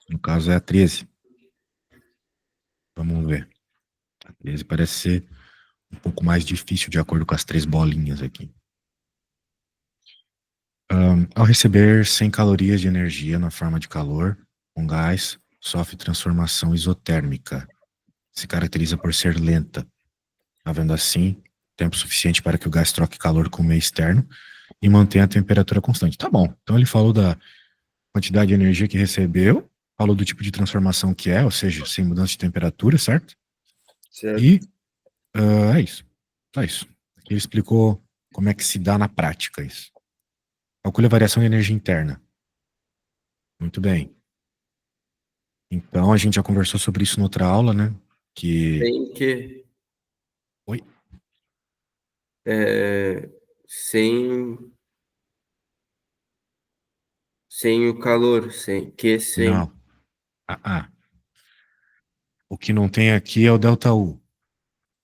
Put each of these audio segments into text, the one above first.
No caso é a 13. Vamos ver. A 13 parece ser um pouco mais difícil de acordo com as três bolinhas aqui. Ao receber 100 calorias de energia na forma de calor, um gás sofre transformação isotérmica. Se caracteriza por ser lenta, havendo assim tempo suficiente para que o gás troque calor com o meio externo e mantenha a temperatura constante. Tá bom. Então ele falou da quantidade de energia que recebeu, falou do tipo de transformação que é, ou seja, sem mudança de temperatura, certo? Certo. E é isso. Só isso. Ele explicou como é que se dá na prática isso. Calcule a variação de energia interna. Muito bem. Então, a gente já conversou sobre isso na outra aula, né? Que. Sem que? Oi? É, sem, sem o calor, sem. Não. O que não tem aqui é o ΔU,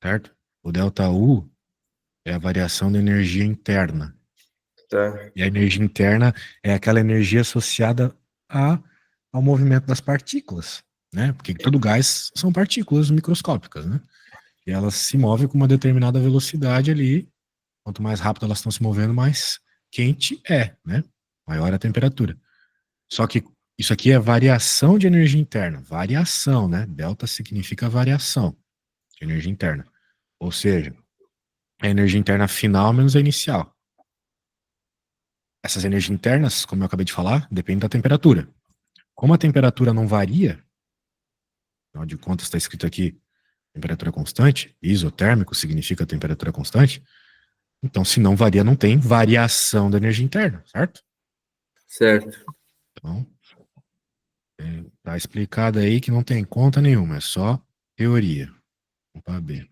certo? O ΔU é a variação da energia interna. Tá, E a energia interna é aquela energia associada a, ao movimento das partículas, né? Porque todo gás são partículas microscópicas, né? E elas se movem com uma determinada velocidade ali. Quanto mais rápido elas estão se movendo, mais quente é, né? Maior a temperatura. Só que isso aqui é variação de energia interna. Variação, né? Delta significa variação de energia interna. Ou seja, a energia interna final menos a inicial. Essas energias internas, como eu acabei de falar, dependem da temperatura. Como a temperatura não varia, afinal de contas está escrito aqui temperatura constante, isotérmico significa temperatura constante, então se não varia, não tem variação da energia interna, certo? certo. Então, tá explicado aí que não tem conta nenhuma, é só teoria. Vamos para B.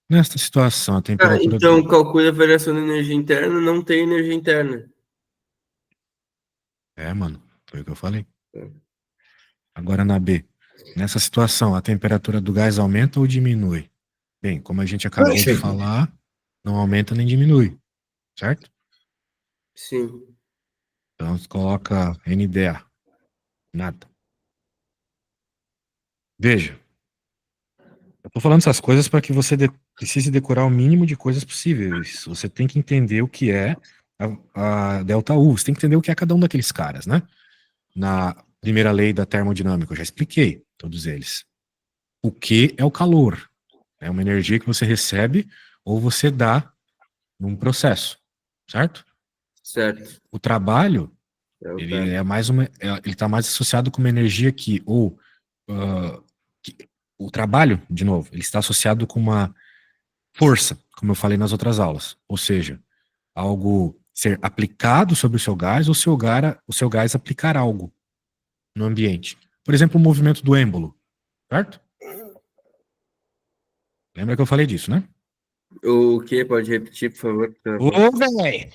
Nesta situação, a Ah, temperatura então do... calcule a variação da energia interna, não tem energia interna. É, mano, foi o que eu falei. Agora na B. Nessa situação, a temperatura do gás aumenta ou diminui? Bem, como a gente acabou de falar, não aumenta nem diminui, certo? Sim. Então você coloca NDA, nada. Veja, eu tô falando essas coisas para que você precise decorar o mínimo de coisas possíveis. Você tem que entender o que é a delta U, você tem que entender o que é cada um daqueles caras, né? Na primeira lei da termodinâmica, eu já expliquei todos eles. O que é o calor? É uma energia que você recebe ou você dá num processo, certo? Certo. O trabalho, É o ele cara. é mais uma, ele está mais associado com uma energia que, ou ah, que- o trabalho, de novo, ele está associado com uma força, como eu falei nas outras aulas. Ou seja, algo ser aplicado sobre o seu gás ou o seu gás aplicar algo no ambiente. Por exemplo, o movimento do êmbolo, certo? Lembra que eu falei disso, né? O que? Pode repetir, por favor? Ô, velho!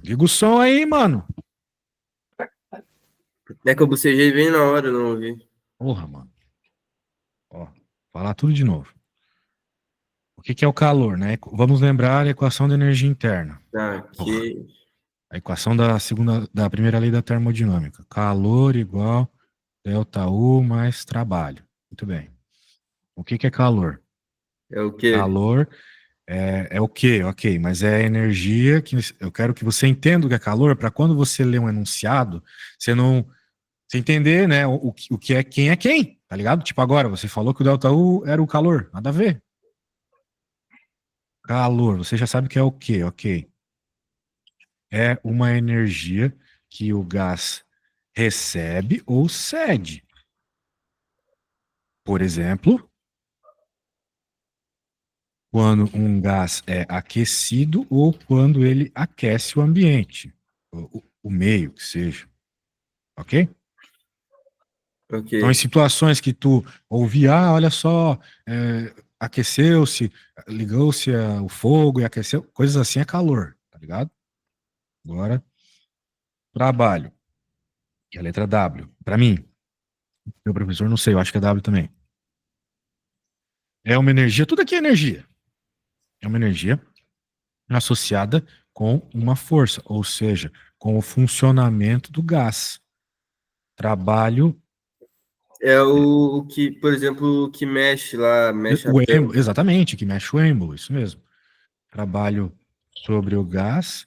Liga o som aí, mano. É que eu bocejei bem na hora, eu não ouvi. Porra, mano. Ó, falar tudo de novo. O que que é o calor, né? Vamos lembrar a equação da energia interna. Tá, Porra. que. A equação da primeira lei da termodinâmica. Calor igual delta U mais trabalho. Muito bem. O que que é calor? É o quê? Calor é o quê? Ok, mas é a energia que eu quero que você entenda o que é calor para quando você lê um enunciado, você não você entender, né, o que é quem, tá ligado? Tipo agora, você falou que o delta U era o calor, nada a ver. Calor, você já sabe que é o quê? Ok. É uma energia que o gás recebe ou cede. Por exemplo, quando um gás é aquecido ou quando ele aquece o ambiente, o meio que seja, ok? Ok. Então, em situações que tu ouvir, olha só, aqueceu-se, ligou-se o fogo e aqueceu, coisas assim é calor, tá ligado? Agora, trabalho, que é a letra W. Para mim, meu professor, não sei, eu acho que é W também. É uma energia, tudo aqui é energia. É uma energia associada com uma força, ou seja, com o funcionamento do gás. trabalho... É o que, por exemplo, o que mexe lá, mexe a O tela. êmbolo, exatamente, que mexe o êmbolo, isso mesmo. Trabalho sobre o gás,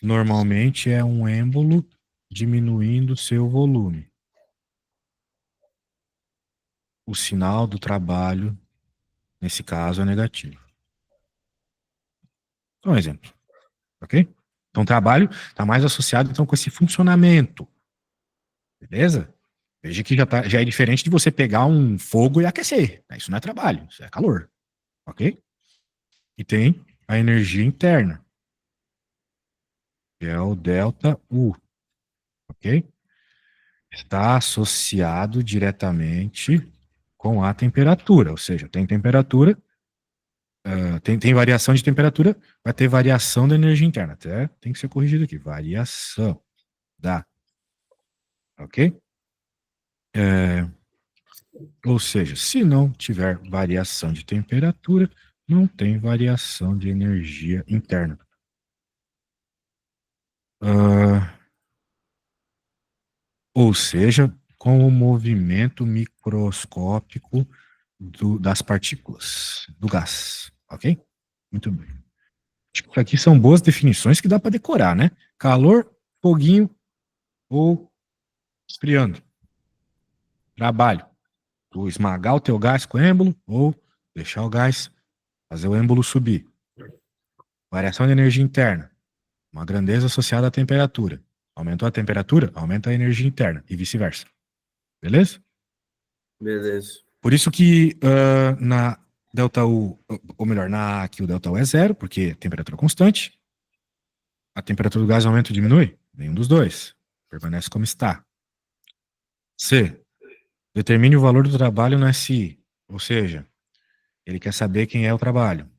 normalmente é um êmbolo diminuindo seu volume. O sinal do trabalho, nesse caso, é negativo. Então, um exemplo, ok? Então, trabalho está mais associado então, com esse funcionamento, beleza? Veja que já é diferente de você pegar um fogo e aquecer. Isso não é trabalho, isso é calor, ok? E tem a energia interna, que é o delta U, ok? Está associado diretamente com a temperatura, ou seja, tem temperatura, tem variação de temperatura, vai ter variação da energia interna. Até tem que ser corrigido aqui, variação da, ok? Ou seja, se não tiver variação de temperatura, não tem variação de energia interna. Ou seja, com o movimento microscópico das partículas do gás, ok? Muito bem. Tipo, aqui são boas definições que dá para decorar, né? Calor, foguinho ou esfriando. Trabalho. Tu esmagar o teu gás com o êmbolo ou deixar o gás fazer o êmbolo subir. Variação de energia interna. Uma grandeza associada à temperatura. Aumentou a temperatura, aumenta a energia interna e vice-versa. Beleza? Beleza. Por isso que na delta U, ou melhor, na A aqui o delta U é zero, porque a temperatura é constante. A temperatura do gás aumenta ou diminui? Nenhum dos dois. Permanece como está. C. Determine o valor do trabalho no SI. Ou seja, ele quer saber quem é o trabalho.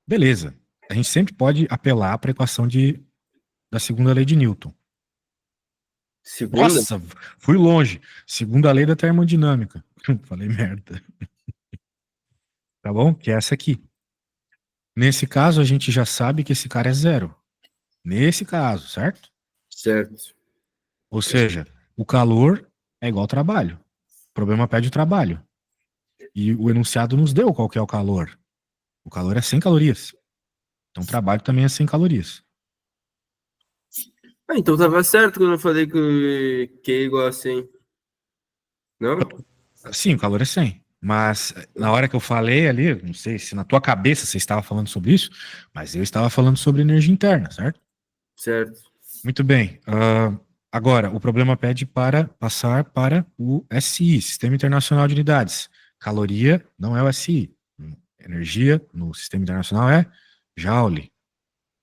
Beleza. A gente sempre pode apelar para a equação da segunda lei de Newton. Segunda? Nossa, fui longe. Segunda lei da termodinâmica. Falei merda. Tá bom? Que é essa aqui. Nesse caso, a gente já sabe que esse cara é zero. Nesse caso, certo? Certo. Ou seja, o calor é igual ao trabalho. O problema pede o trabalho. E o enunciado nos deu qual que é o calor. O calor é 100 calorias. Então, o trabalho também é 100 calorias. Ah, então tava certo quando eu falei que é igual a 100. Não? Sim, o calor é 100. Mas na hora que eu falei ali, não sei se na tua cabeça você estava falando sobre isso, mas eu estava falando sobre energia interna, certo? Certo. Muito bem. Agora, o problema pede para passar para o SI, Sistema Internacional de Unidades. Caloria não é o SI. Energia no Sistema Internacional é Joule.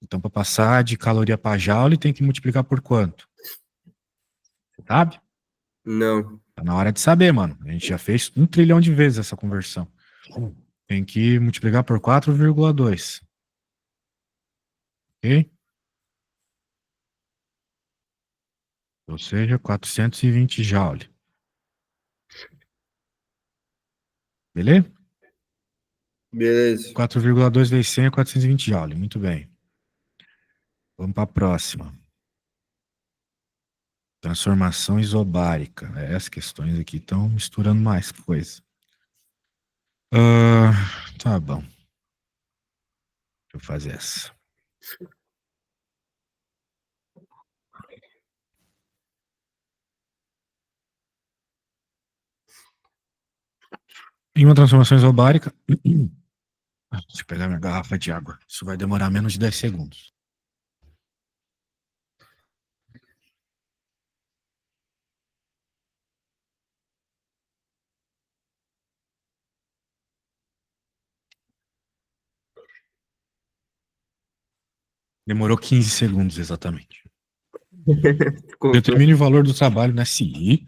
Então, para passar de caloria para Joule, tem que multiplicar por quanto? Você sabe? Não. Tá na hora de saber, mano. A gente já fez 1 trilhão de vezes essa conversão. Tem que multiplicar por 4,2. Ok? Ou seja, 420 joule. Beleza? Beleza. 4,2 vezes 100 é 420 joule. Muito bem. Vamos para a próxima. Transformação isobárica. Essas questões aqui estão misturando mais coisa. Tá bom. Deixa eu fazer essa. Em uma transformação isobárica, deixa eu pegar minha garrafa de água. Isso vai demorar menos de 10 segundos. Demorou 15 segundos exatamente. Contou. Determine o valor do trabalho na SI,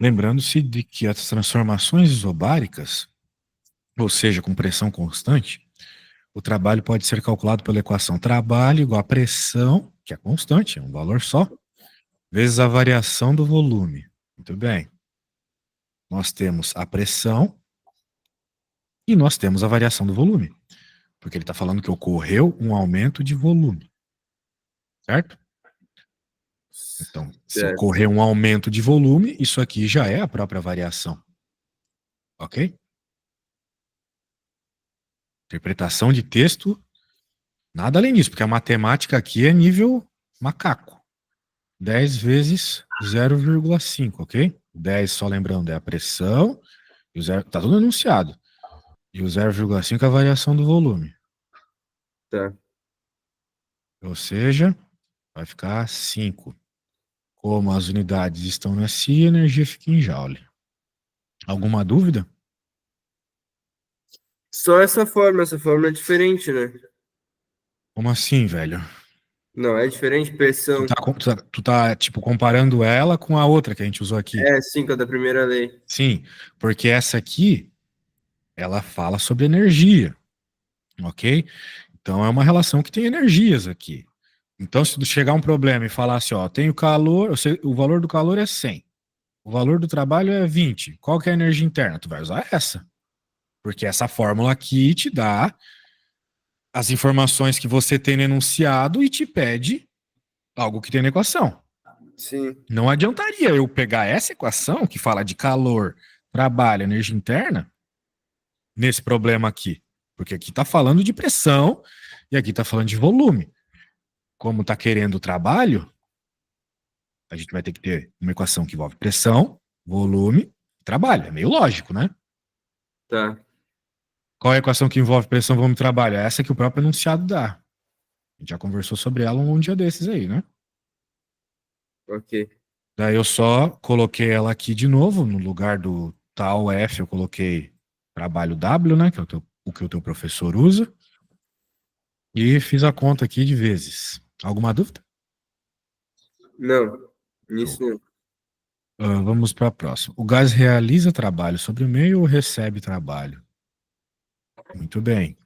lembrando-se de que as transformações isobáricas, ou seja, com pressão constante, o trabalho pode ser calculado pela equação trabalho igual a pressão, que é constante, é um valor só, vezes a variação do volume. Muito bem. Nós temos a pressão e nós temos a variação do volume, porque ele está falando que ocorreu um aumento de volume, certo? Então, se Certo. ocorrer um aumento de volume, isso aqui já é a própria variação. Ok? Interpretação de texto, nada além disso, porque a matemática aqui é nível macaco. 10 vezes 0,5, ok? 10, só lembrando, é a pressão, e o zero, tá tudo enunciado. E o 0,5 é a variação do volume. Tá. Ou seja, vai ficar 5. Como as unidades estão no SI, a energia fica em joule. Alguma dúvida? Só essa forma é diferente, né? Como assim, velho? Não, é diferente, pressão. Tipo, comparando ela com a outra que a gente usou aqui. É 5 da primeira lei. Sim, porque essa aqui, ela fala sobre energia, ok? Então é uma relação que tem energias aqui. Então, se chegar um problema e falar assim, ó, tem o calor, o valor do calor é 100, o valor do trabalho é 20, qual que é a energia interna? Tu vai usar essa, porque essa fórmula aqui te dá as informações que você tem no enunciado e te pede algo que tem na equação. Sim. Não adiantaria eu pegar essa equação que fala de calor, trabalho, energia interna, nesse problema aqui. Porque aqui está falando de pressão e aqui está falando de volume. Como está querendo trabalho, a gente vai ter que ter uma equação que envolve pressão, volume e trabalho. É meio lógico, né? Tá. Qual é a equação que envolve pressão, volume e trabalho? É essa que o próprio enunciado dá. A gente já conversou sobre ela um dia desses aí, né? Ok. Daí eu só coloquei ela aqui de novo, no lugar do tal F, eu coloquei trabalho W, né? Que é o que o teu professor usa. E fiz a conta aqui de vezes. Alguma dúvida? Não. Show. Isso não. Vamos para a próxima. O gás realiza trabalho sobre o meio ou recebe trabalho? Muito bem.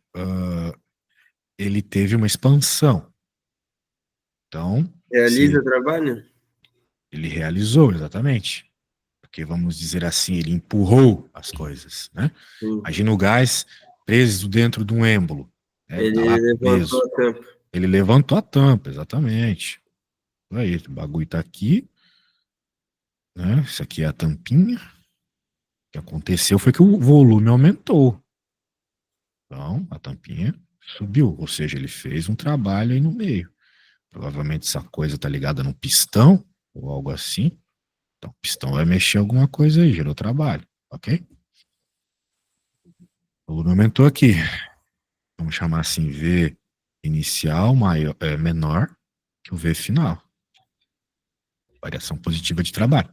Ele teve uma expansão. Então, Realiza se trabalho? ele realizou, exatamente. Porque, vamos dizer assim, ele empurrou as coisas, né? Sim. Imagina o gás preso dentro de um êmbolo. Né? Ele está Ele lá levantou preso. a tampa. Ele levantou a tampa, exatamente. Aí, o bagulho está aqui, né? Isso aqui é a tampinha. O que aconteceu foi que o volume aumentou. Então, a tampinha subiu, ou seja, ele fez um trabalho aí no meio. Provavelmente essa coisa tá ligada no pistão ou algo assim. Então, o pistão vai mexer alguma coisa aí, gerou trabalho, ok? O volume aumentou aqui. Vamos chamar assim V inicial maior, menor que o V final. Variação positiva de trabalho.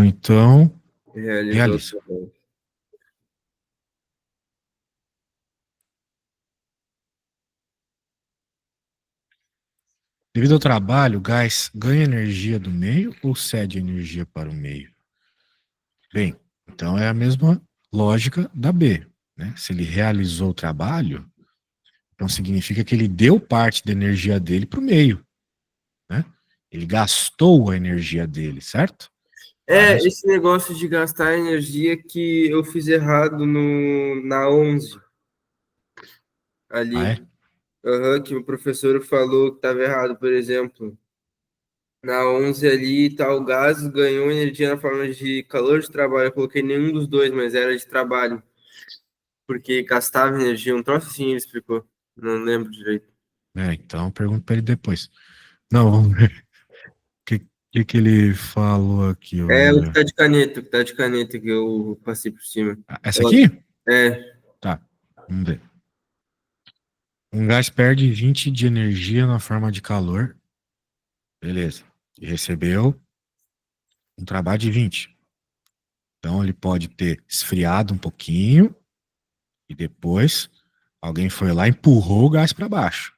Então, Realizou o realiza. trabalho. Devido ao trabalho, o gás ganha energia do meio ou cede energia para o meio? Bem, então é a mesma lógica da B, né? Se ele realizou o trabalho, então significa que ele deu parte da energia dele para o meio, né? Ele gastou a energia dele, certo? É, Para... esse negócio de gastar energia que eu fiz errado na 11 Ah, ali. é? Aham, que o professor falou que estava errado, por exemplo. Na 11 ali, tal gás ganhou energia na forma de calor de trabalho. Eu coloquei nenhum dos dois, mas era de trabalho. Porque gastava energia. Um troço assim, ele explicou. Não lembro direito. Então pergunto para ele depois. Não, vamos ver o que ele falou aqui. É o que tá de caneta, o que tá de caneta que eu passei por cima. Essa aqui? É, Tá, vamos ver. Um gás perde 20 de energia na forma de calor. Beleza. E recebeu um trabalho de 20. Então ele pode ter esfriado um pouquinho e depois alguém foi lá e empurrou o gás para baixo.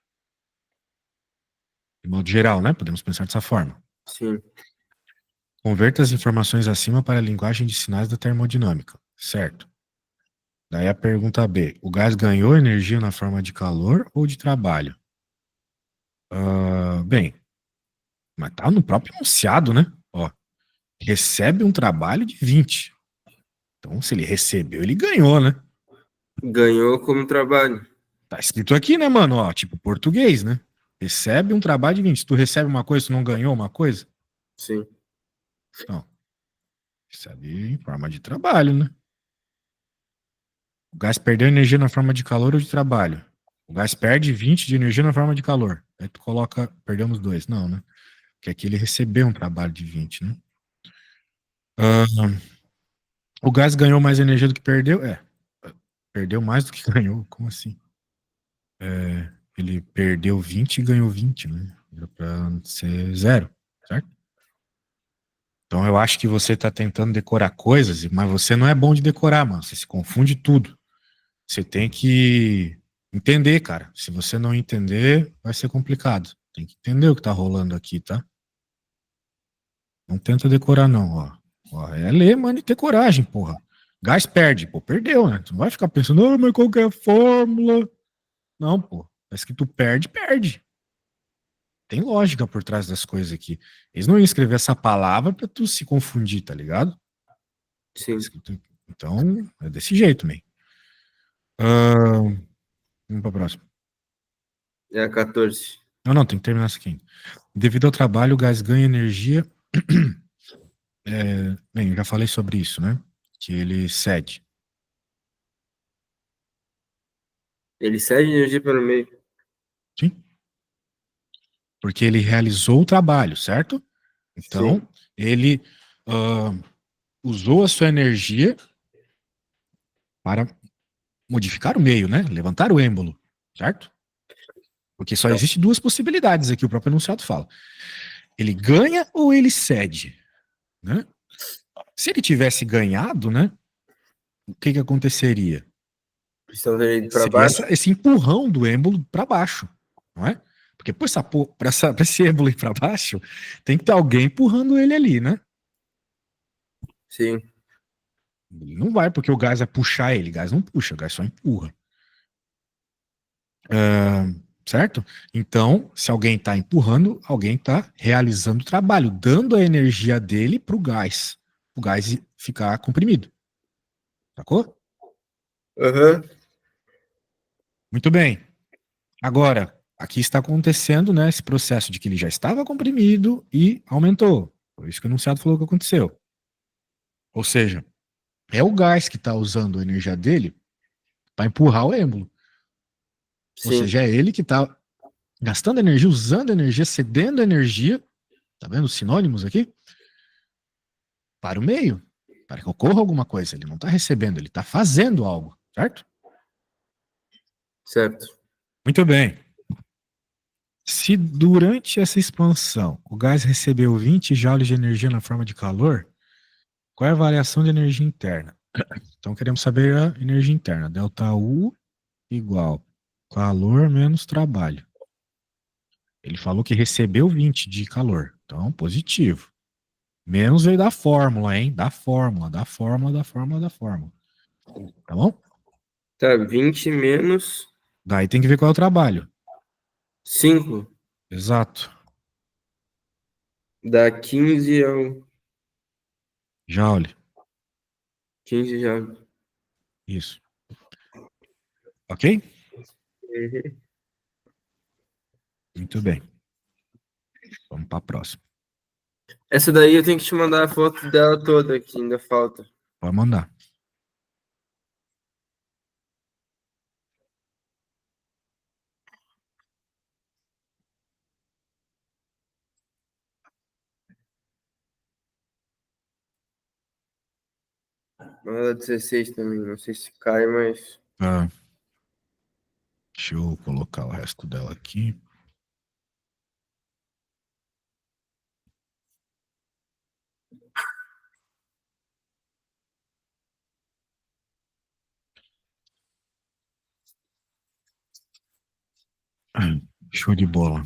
De modo geral, né? Podemos pensar dessa forma. sim. Converta as informações acima para a linguagem de sinais da termodinâmica. Certo. Daí a pergunta B. O gás ganhou energia na forma de calor ou de trabalho? Bem, mas tá no próprio enunciado, né? Ó, recebe um trabalho de 20. Então, se ele recebeu, ele ganhou, né? Ganhou como trabalho. Tá escrito aqui, né, mano? Ó, tipo português, né? Recebe um trabalho de 20. Se tu recebe uma coisa, tu não ganhou uma coisa? Sim. Não. Recebe em forma de trabalho, né? O gás perdeu energia na forma de calor ou de trabalho. O gás perde 20 de energia na forma de calor. Aí tu coloca, perdemos 2. Não, né? Porque aqui ele recebeu um trabalho de 20, né? O gás ganhou mais energia do que perdeu? Perdeu mais do que ganhou. Como assim? Ele perdeu 20 e ganhou 20, né? Era pra ser zero, certo? Então eu acho que você tá tentando decorar coisas, mas você não é bom de decorar, mano. Você se confunde tudo. Você tem que entender, cara. Se você não entender, vai ser complicado. Tem que entender o que tá rolando aqui, tá? Não tenta decorar, não, ó. Ó, é ler, mano, e ter coragem, porra. Gás perde, pô, perdeu, né? Tu não vai ficar pensando, ah, mas qual que é a fórmula? Não, pô. Tá escrito perde, perde. Tem lógica por trás das coisas aqui. Eles não iam escrever essa palavra pra tu se confundir, tá ligado? Tá Sim. escrito- Então, é desse jeito, man. Vamos pra próxima. É a 14. Não, não, tem que terminar isso aqui. Devido ao trabalho, o gás ganha energia. Bem, eu já falei sobre isso, né? Que ele cede. Ele cede energia para o meio. Sim? Porque ele realizou o trabalho, certo? Sim. Então, ele ah, usou a sua energia para modificar o meio, né? Levantar o êmbolo, certo? Porque só Tá. existe duas possibilidades aqui, o próprio enunciado fala. Ele ganha ou ele cede, né? Se ele tivesse ganhado, né? O que que aconteceria? Estão indo para Seria baixo? esse empurrão do êmbolo para baixo, não é? Porque para esse êmbolo ir para baixo, tem que ter alguém empurrando ele ali, né? Sim. Ele não vai porque o gás vai puxar ele, o gás não puxa, o gás só empurra. Certo? Então, se alguém está empurrando, alguém está realizando o trabalho, dando a energia dele para o gás ficar comprimido. Sacou? Aham. Muito bem. Agora, aqui está acontecendo, né, esse processo de que ele já estava comprimido e aumentou. Por isso que o enunciado falou que aconteceu. Ou seja, é o gás que está usando a energia dele para empurrar o êmbolo. Ou Sim. seja, é ele que está gastando energia, usando energia, cedendo energia, tá vendo os sinônimos aqui? Para o meio, para que ocorra alguma coisa. Ele não está recebendo, ele está fazendo algo, certo? Certo. Muito bem. Se durante essa expansão o gás recebeu 20 joules de energia na forma de calor, qual é a variação de energia interna? Então queremos saber a energia interna. Delta U igual calor menos trabalho. Ele falou que recebeu 20 de calor. Então, positivo. Menos veio da fórmula, hein? Da fórmula, da fórmula, da fórmula, da fórmula. Tá bom? Tá, 20 menos Daí tem que ver qual é o trabalho. 5 Exato. dá 15 ao Joule. 15 já. Isso. Ok? Uhum. Muito bem. Vamos para a próxima. Essa daí eu tenho que te mandar a foto dela toda que ainda falta. Pode mandar. Manda 16 também, não sei se cai, mas. Ah, deixa eu colocar o resto dela aqui. Show de bola.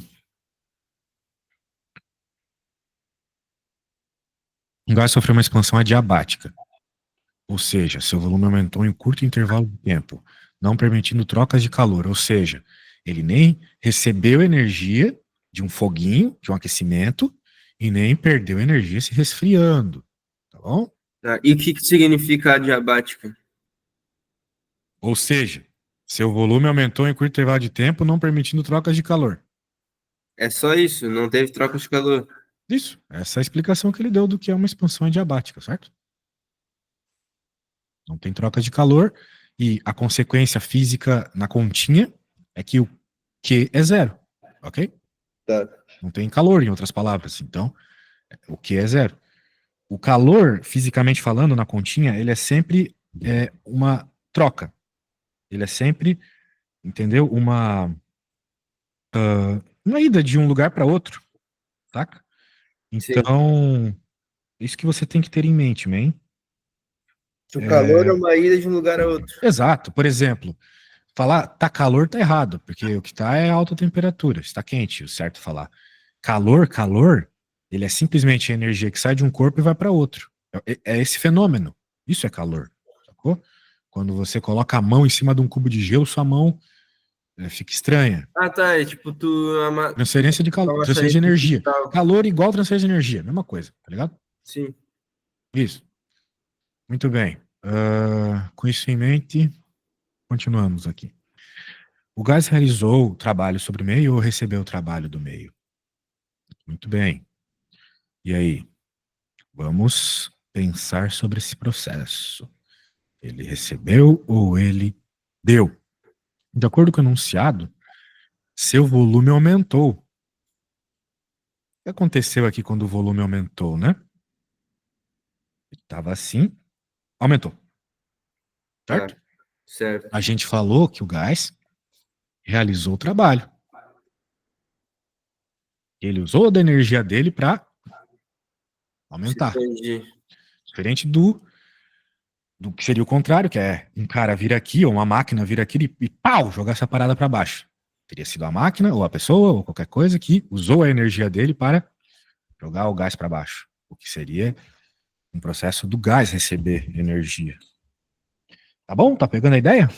Um gás sofreu uma expansão adiabática, ou seja, seu volume aumentou em um curto intervalo de tempo, não permitindo trocas de calor, ou seja, ele nem recebeu energia de um foguinho, de um aquecimento, e nem perdeu energia se resfriando, tá bom? Tá, e o que que significa adiabática? Ou seja, seu volume aumentou em curto intervalo de tempo, não permitindo trocas de calor. É só isso, não teve troca de calor. Isso. Essa é a explicação que ele deu do que é uma expansão adiabática, certo? Não tem troca de calor e a consequência física na continha é que o Q é zero, ok? Tá. Não tem calor, em outras palavras. Então, o Q é zero. O calor, fisicamente falando, na continha, ele é sempre uma troca. Ele é sempre, entendeu? Uma ida de um lugar para outro, saca? Sim. Então, isso que você tem que ter em mente, man. O calor é uma ida de um lugar a outro. Exato. Por exemplo, falar tá calor tá errado, porque o que tá é alta temperatura, está quente, o certo é falar. Calor, ele é simplesmente a energia que sai de um corpo e vai para outro. É esse fenômeno. Isso é calor, sacou? Quando você coloca a mão em cima de um cubo de gelo, sua mão fica estranha. Ah, tá. É tipo, Transferência de calor, uma transferência de saída de energia. tal. Calor igual transferência de energia, mesma coisa, tá ligado? Sim. Isso. Muito bem. Com isso em mente, continuamos aqui. O gás realizou o trabalho sobre o meio ou recebeu o trabalho do meio? Muito bem. E aí? Vamos pensar sobre esse processo. Ele recebeu ou ele deu? De acordo com o enunciado, seu volume aumentou. O que aconteceu aqui quando o volume aumentou, né? Estava assim, aumentou, Tá. certo? Certo. A gente falou que o gás realizou o trabalho. Ele usou da energia dele para aumentar. Entendi. Diferente do que seria o contrário, que é um cara vir aqui, ou uma máquina vir aqui e pau, jogar essa parada para baixo. Teria sido a máquina, ou a pessoa, ou qualquer coisa que usou a energia dele para jogar o gás para baixo. O que seria um processo do gás receber energia. Tá bom? Tá pegando a ideia?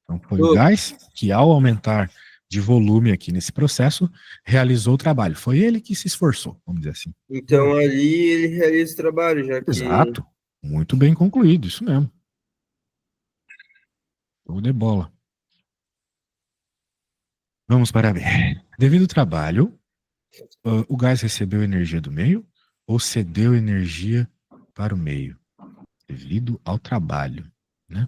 Então foi o Pô, gás que, ao aumentar de volume aqui nesse processo, realizou o trabalho. Foi ele que se esforçou, vamos dizer assim. então ali ele realiza o trabalho, já que. Exato. Muito bem concluído, isso mesmo. Show de bola. Vamos para B. Devido ao trabalho, o gás recebeu energia do meio ou cedeu energia para o meio? Devido ao trabalho, né?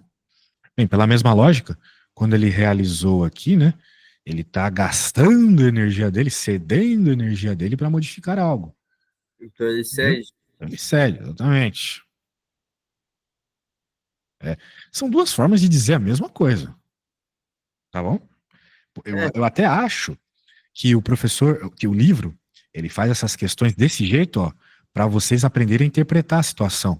Bem, pela mesma lógica, quando ele realizou aqui, né? Ele está gastando energia dele, cedendo energia dele para modificar algo. Então ele Entendeu? cede. Ele cede, exatamente. São duas formas de dizer a mesma coisa, tá bom? Eu, É, eu até acho que o professor, que o livro, ele faz essas questões desse jeito, ó, para vocês aprenderem a interpretar a situação.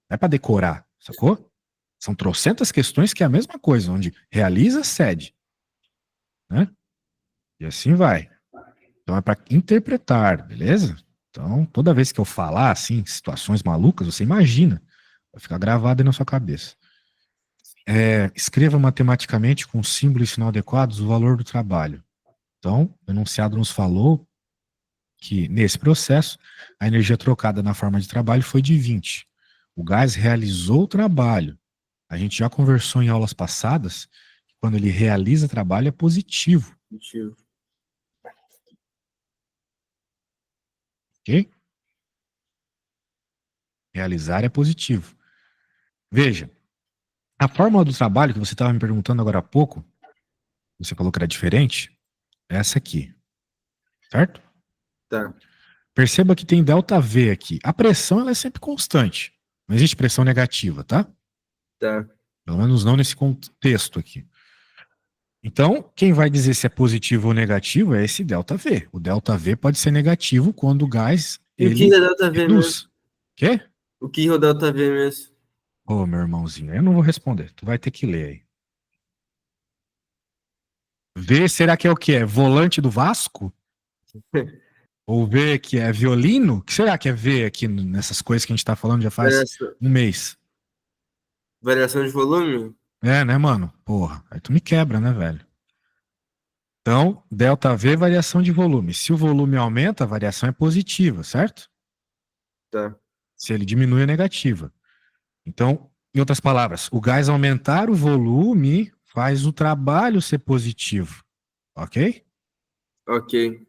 Não é para decorar, sacou? São trocentas questões que é a mesma coisa, onde realiza, cede, né? E assim vai. Então é para interpretar, beleza? Então, toda vez que eu falar assim, situações malucas, você imagina, vai ficar gravado aí na sua cabeça. Escreva matematicamente com símbolo e sinal adequados o valor do trabalho. Então, o enunciado nos falou que, nesse processo, a energia trocada na forma de trabalho foi de 20. O gás realizou o trabalho. A gente já conversou em aulas passadas que quando ele realiza trabalho é positivo, motivo. ok? Realizar é positivo. Veja, a fórmula do trabalho que você estava me perguntando agora há pouco, você falou que era diferente, é essa aqui, certo? Tá, Perceba que tem ΔV aqui. A pressão ela é sempre constante. Não existe pressão negativa, tá? tá. Pelo menos não nesse contexto aqui. Então, quem vai dizer se é positivo ou negativo é esse ΔV. O ΔV pode ser negativo quando o gás E o que ele é delta V mesmo? reduz. Quê? O que é o delta V mesmo? Ô, meu irmãozinho, eu não vou responder. Tu vai ter que ler aí. V, será que é o quê? É volante do Vasco? Ou V que é violino? O que será que é V aqui nessas coisas que a gente tá falando já faz Variação, um mês? variação de volume? É, né, mano? Porra, aí tu me quebra, né, velho? Então, ΔV, variação de volume. Se o volume aumenta, a variação é positiva, certo? Tá. Se ele diminui, é negativa. Então, em outras palavras, o gás aumentar o volume faz o trabalho ser positivo, ok? Ok.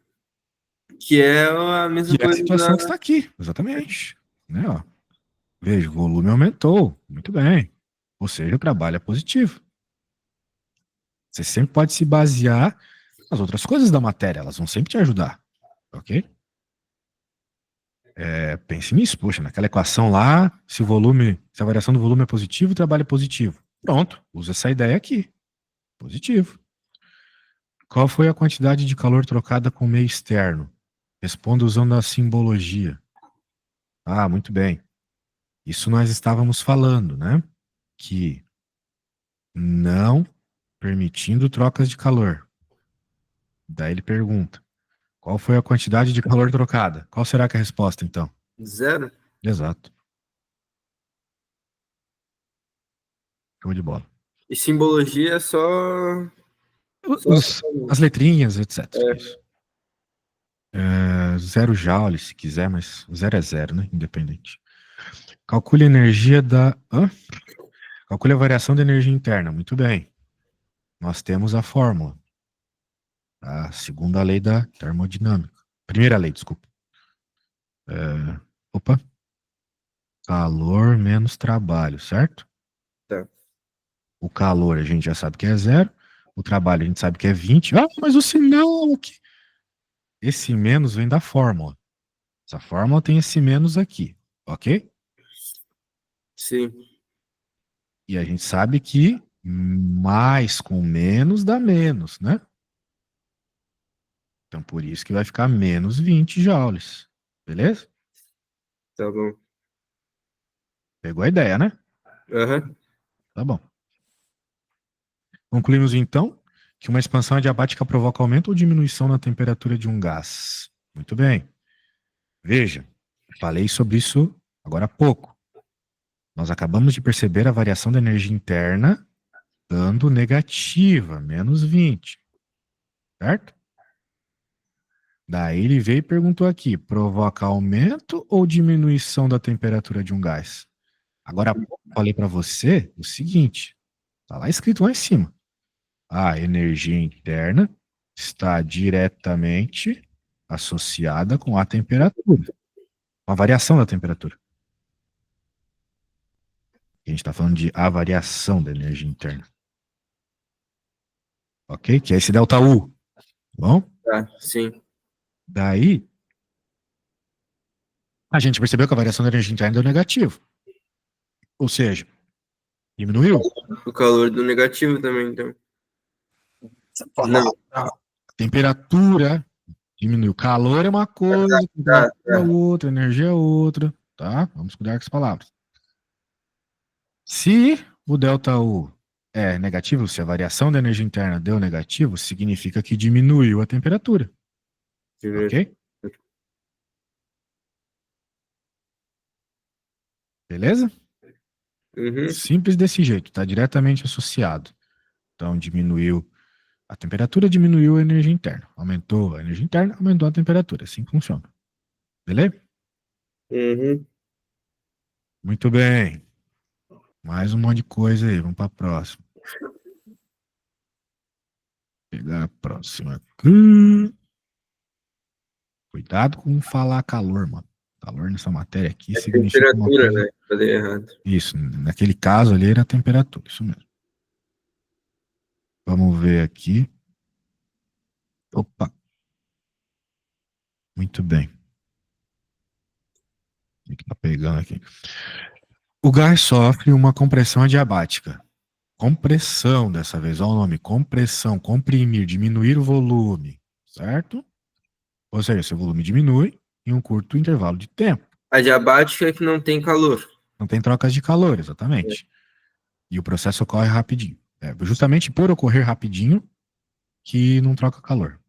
Que é a mesma Que é a coisa situação que está aqui, exatamente. Né, ó. Veja, o volume aumentou. Muito bem. Ou seja, o trabalho é positivo. Você sempre pode se basear nas outras coisas da matéria, elas vão sempre te ajudar. Ok? Pense nisso, poxa, naquela equação lá, se a variação do volume é positivo, o trabalho é positivo. Pronto, usa essa ideia aqui. Positivo. Qual foi a quantidade de calor trocada com o meio externo? Responda usando a simbologia. Ah, muito bem. Isso nós estávamos falando, né? Que não permitindo trocas de calor. Daí ele pergunta: qual foi a quantidade de calor trocada? Qual será que é a resposta, então? zero. Exato. Show de bola. E simbologia é só As letrinhas, etc. é, Isso. Zero joule, se quiser, mas zero é zero, né? Independente. Calcule a energia da. Hã? Calcule a variação da energia interna. Muito bem. Nós temos a fórmula. A segunda lei da termodinâmica. Primeira lei, desculpa. Opa. Calor menos trabalho, certo? tá. O calor a gente já sabe que é zero. O trabalho a gente sabe que é 20. Ah, mas o sinal aqui. Esse menos vem da fórmula. Essa fórmula tem esse menos aqui, ok? Sim. E a gente sabe que mais com menos dá menos, né? Então por isso que vai ficar menos 20 joules. Beleza? Tá bom. Pegou a ideia, né? Aham. Tá bom. Concluímos então que uma expansão adiabática provoca aumento ou diminuição na temperatura de um gás. Muito bem. Veja, falei sobre isso agora há pouco. Nós acabamos de perceber a variação da energia interna dando negativa, menos 20, certo? Daí ele veio e perguntou aqui: provoca aumento ou diminuição da temperatura de um gás? Agora há pouco eu falei para você o seguinte: está lá escrito lá em cima. A energia interna está diretamente associada com a temperatura, com a variação da temperatura. A gente está falando de a variação da energia interna. Ok? Que é esse delta U. Bom? Tá, sim. Daí, a gente percebeu que a variação da energia interna deu negativo. Ou seja, diminuiu. O calor do negativo também, então. Não. A temperatura diminuiu. Calor é uma coisa, Tá, temperatura é tá. outra, energia é outra. Tá? Vamos cuidar com as palavras. Se o delta U é negativo, se a variação da energia interna deu negativo, significa que diminuiu a temperatura. Ok? Beleza? Uhum. Simples desse jeito, está diretamente associado. Então, diminuiu a temperatura, diminuiu a energia interna. Aumentou a energia interna, aumentou a temperatura. Assim funciona. Beleza? Uhum. Muito bem. Mais um monte de coisa aí. Vamos para a próxima. Pegar a próxima aqui. Cuidado com falar calor, mano. Calor nessa matéria aqui É significa uma temperatura, coisa. né? Falei errado. Isso, naquele caso ali era a temperatura, isso mesmo. Vamos ver aqui. Opa, muito bem. O que tá pegando aqui? O gás sofre uma compressão adiabática. Compressão dessa vez, olha o nome, compressão, comprimir, diminuir o volume, certo? Ou seja, seu volume diminui em um curto intervalo de tempo. Adiabática é que não tem calor. Não tem trocas de calor, exatamente. E o processo ocorre rapidinho. Justamente por ocorrer rapidinho que não troca calor.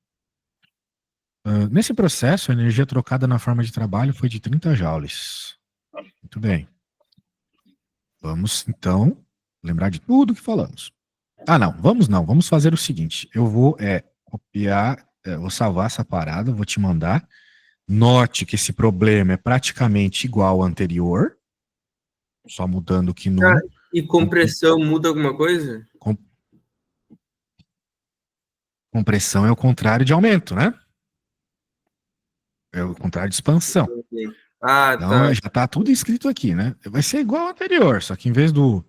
Nesse processo, a energia trocada na forma de trabalho foi de 30 joules. Muito bem. Vamos, então, lembrar de tudo que falamos. Ah, não. Vamos fazer o seguinte. Eu vou copiar, vou salvar essa parada, vou te mandar. Note que esse problema é praticamente igual ao anterior, só mudando que Ah, no... e compressão muda alguma coisa? com- compressão é o contrário de aumento, né? É o contrário de expansão. Ah, Então tá. já está tudo escrito aqui, né? Vai ser igual ao anterior, só que em vez do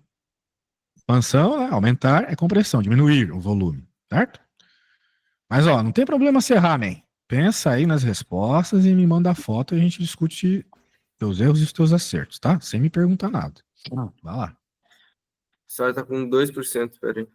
expansão, né, aumentar é compressão, diminuir o volume, certo? Mas ó, não tem problema se errar, man. Pensa aí nas respostas e me manda a foto e a gente discute teus erros e os teus acertos, tá? Sem me perguntar nada. Vai lá. Só tá com 2%, peraí.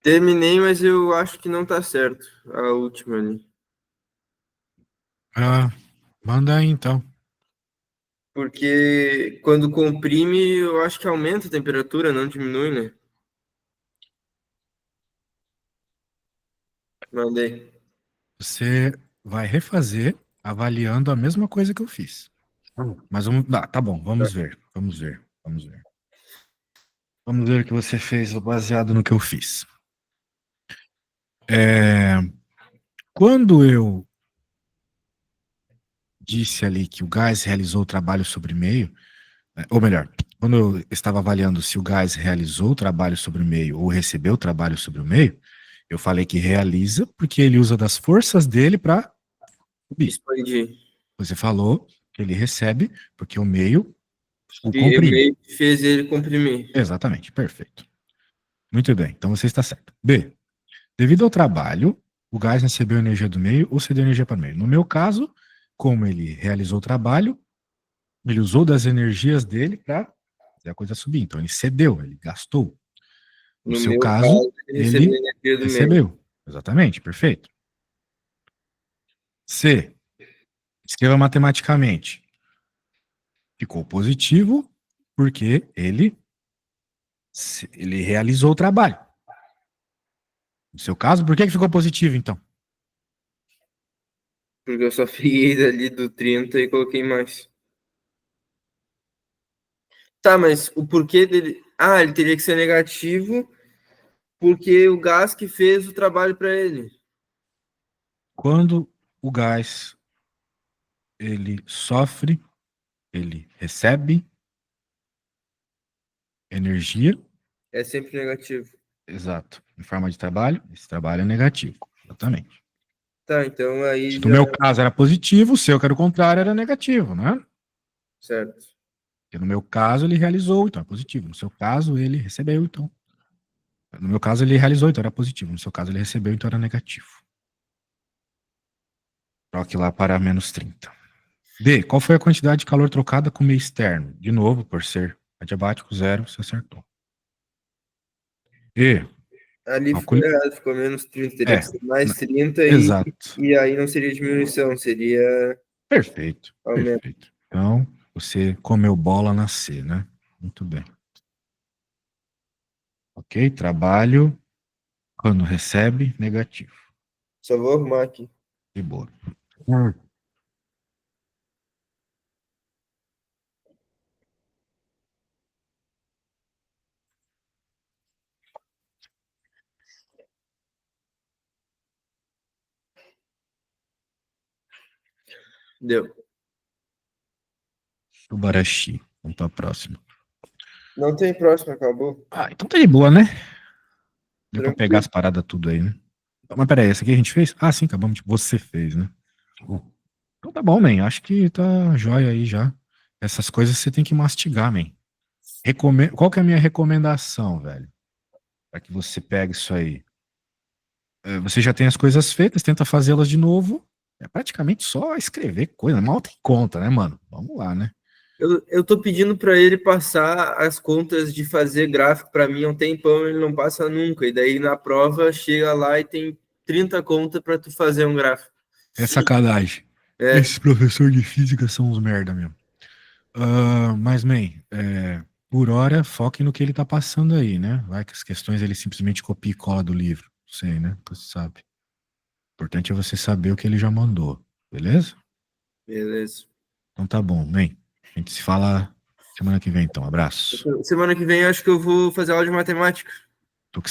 Terminei, mas eu acho que não tá certo. A última ali. Ah, manda aí então. Porque quando comprime, eu acho que aumenta a temperatura, não diminui, né? Mandei. Você vai refazer avaliando a mesma coisa que eu fiz. Mas vamos. Tá bom, vamos ver. Vamos ver. Vamos ver. Vamos ver o que você fez baseado no que eu fiz. É, quando eu disse ali que o gás realizou o trabalho sobre meio, ou melhor, quando eu estava avaliando se o gás realizou o trabalho sobre o meio ou recebeu o trabalho sobre o meio, eu falei que realiza porque ele usa das forças dele para subir. Expandi. Você falou que ele recebe porque o meio o E eu comprime. meio que fez ele comprimir. Exatamente, perfeito. Muito bem, então você está certo. B. Devido ao trabalho o gás recebeu energia do meio ou cedeu energia para o meio. No meu caso, como ele realizou o trabalho, ele usou das energias dele para fazer a coisa subir. Então, ele cedeu, ele gastou. No No seu meu caso, caso, ele recebeu ele energia do meio. recebeu. Exatamente, perfeito. C. Escreva matematicamente. Ficou positivo porque ele realizou o trabalho. No seu caso, por que que ficou positivo, então? Porque eu só fiz ali do 30 e coloquei mais. Tá, mas o porquê dele. Ah, ele teria que ser negativo porque o gás que fez o trabalho para ele. Quando o gás ele sofre, ele recebe energia, É sempre negativo. exato, em forma de trabalho, esse trabalho é negativo. Exatamente. Tá, então Se aí no já. meu caso era positivo, o seu, que era o contrário, era negativo, né? Certo. Porque no meu caso ele realizou, então é positivo. No seu caso ele recebeu, então. No meu caso ele realizou, então era positivo. No seu caso ele recebeu, então era negativo. Troque lá para -30. D. Qual foi a quantidade de calor trocada com o meio externo? De novo, por ser adiabático, zero, você acertou. E. Ali ficou Calcule. errado, ficou -30. Teria que É, ser mais na- 30 exato. e aí não seria diminuição, seria Perfeito, aumento. perfeito. Então, você comeu bola na C, né? Muito bem. Ok, trabalho, quando recebe, negativo. Só vou arrumar aqui. De boa. Deu. Subarashi. Vamos para a próxima. Não tem próximo, acabou. Ah, então tá de boa, né? Deu pra pegar Tranquilo. as paradas tudo aí, né? Mas peraí, essa aqui a gente fez? Ah, sim, acabamos de... Você fez, né? Então tá bom, man. Acho que tá jóia aí já. Essas coisas você tem que mastigar, man. Qual que é a minha recomendação, velho? Para que você pegue isso aí. Você já tem as coisas feitas, tenta fazê-las de novo. É praticamente só escrever coisa. Mal tem conta, né, mano? Vamos lá, né? Eu tô pedindo para ele passar as contas de fazer gráfico para mim há um tempão, ele não passa nunca. E daí na prova chega lá e tem 30 contas para tu fazer um gráfico. É sacanagem. É, Esses professores de física são uns merda mesmo. Mas, man, por hora, foque no que ele tá passando aí, né? Vai que as questões ele simplesmente copia e cola do livro. Sei, né? Você sabe. O importante é você saber o que ele já mandou. Beleza? beleza. Então tá bom, man. A gente se fala semana que vem, então. Abraço. Semana que vem eu acho que eu vou fazer aula de matemática. Tô que